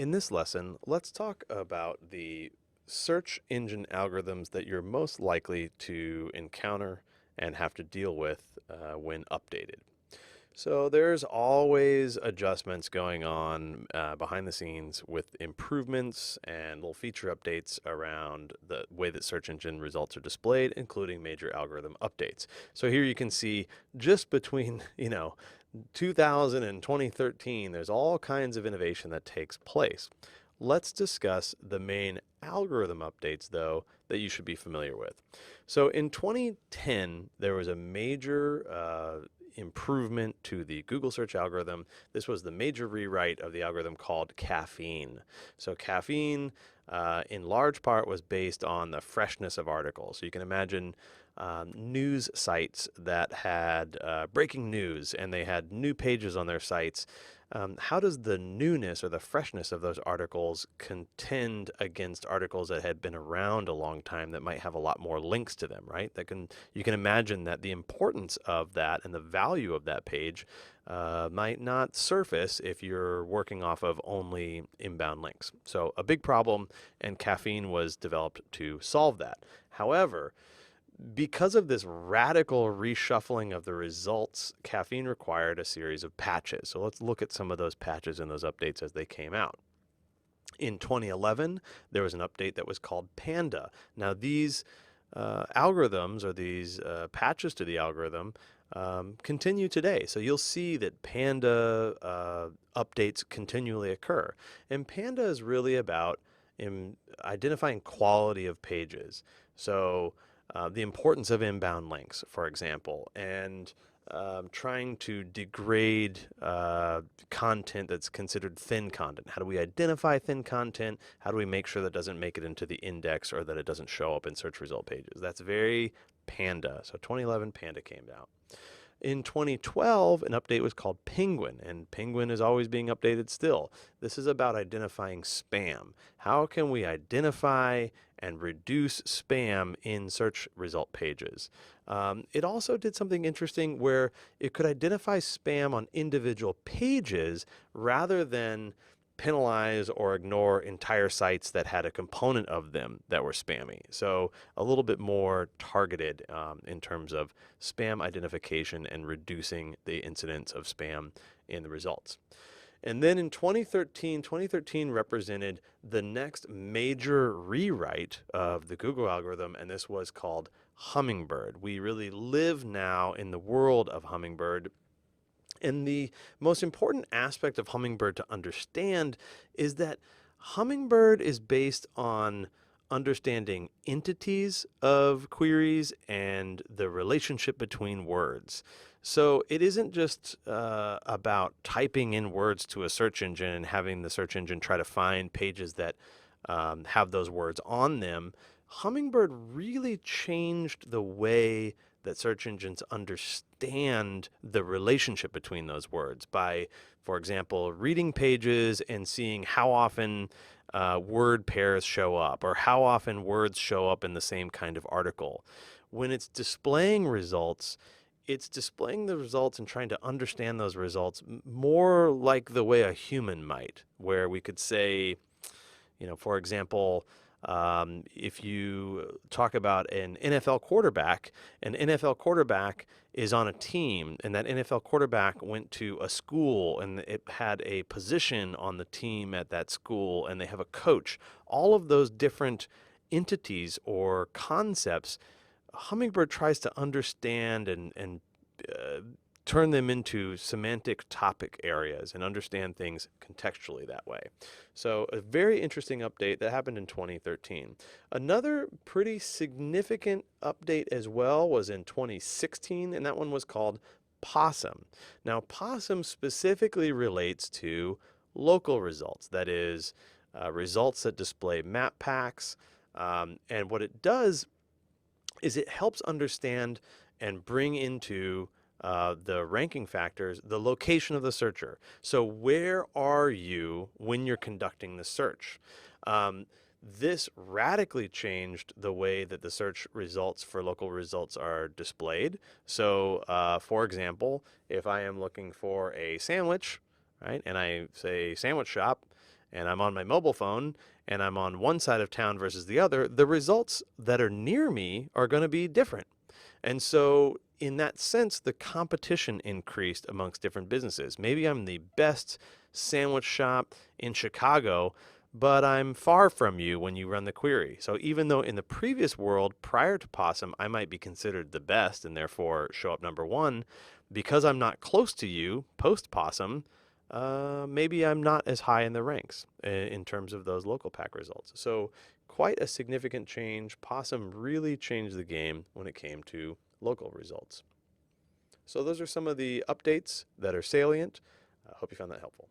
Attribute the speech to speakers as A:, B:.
A: In this lesson, let's talk about the search engine algorithms that you're most likely to encounter and have to deal with when updated. So there's always adjustments going on behind the scenes with improvements and little feature updates around the way that search engine results are displayed, including major algorithm updates. So here you can see just between, 2000 and 2013, there's all kinds of innovation that takes place. Let's discuss the main algorithm updates, though, that you should be familiar with. So in 2010, there was a major improvement to the Google search algorithm. This was the major rewrite of the algorithm called caffeine. So caffeine, in large part, was based on the freshness of articles. So you can imagine news sites that had breaking news and they had new pages on their sites. How does the newness or the freshness of those articles contend against articles that had been around a long time that might have a lot more links to them, right? You can imagine that the importance of that and the value of that page might not surface if you're working off of only inbound links. So a big problem, and caffeine was developed to solve that. However, because of this radical reshuffling of the results, caffeine required a series of patches. So let's look at some of those patches and those updates as they came out. In 2011, there was an update that was called Panda. Now, these algorithms or these patches to the algorithm continue today. So you'll see that Panda updates continually occur. And Panda is really about identifying quality of pages. So the importance of inbound links, for example, and trying to degrade content that's considered thin content. How do we identify thin content? How do we make sure that doesn't make it into the index or that it doesn't show up in search result pages? That's very Panda. So 2011, Panda came out. In 2012, an update was called Penguin, and Penguin is always being updated still. This is about identifying spam. How can we identify and reduce spam in search result pages? It also did something interesting where it could identify spam on individual pages rather than penalize or ignore entire sites that had a component of them that were spammy. So a little bit more targeted in terms of spam identification and reducing the incidence of spam in the results. And then in 2013 represented the next major rewrite of the Google algorithm, and this was called Hummingbird. We really live now in the world of Hummingbird. And the most important aspect of Hummingbird to understand is that Hummingbird is based on understanding entities of queries and the relationship between words. So it isn't just about typing in words to a search engine and having the search engine try to find pages that have those words on them. Hummingbird really changed the way that search engines understand the relationship between those words by, for example, reading pages and seeing how often word pairs show up or how often words show up in the same kind of article. When it's displaying results, it's displaying the results and trying to understand those results more like the way a human might, where we could say, for example, if you talk about an NFL quarterback is on a team, and that NFL quarterback went to a school and it had a position on the team at that school, and they have a coach. All of those different entities or concepts, Hummingbird tries to understand and turn them into semantic topic areas and understand things contextually that way. So a very interesting update that happened in 2013. Another pretty significant update as well was in 2016, and that one was called Possum. Now, Possum specifically relates to local results, that is, results that display map packs. And what it does is it helps understand and bring into the ranking factors, the location of the searcher. So where are you when you're conducting the search? This radically changed the way that the search results for local results are displayed. So for example, if I am looking for a sandwich, right, and I say sandwich shop, and I'm on my mobile phone and I'm on one side of town versus the other, the results that are near me are going to be different. And so, in that sense, the competition increased amongst different businesses. Maybe I'm the best sandwich shop in Chicago, but I'm far from you when you run the query. So, even though in the previous world, prior to Possum, I might be considered the best and therefore show up number one, because I'm not close to you post Possum, maybe I'm not as high in the ranks in terms of those local pack results. So, quite a significant change. Possum really changed the game when it came to local results. So those are some of the updates that are salient. I hope you found that helpful.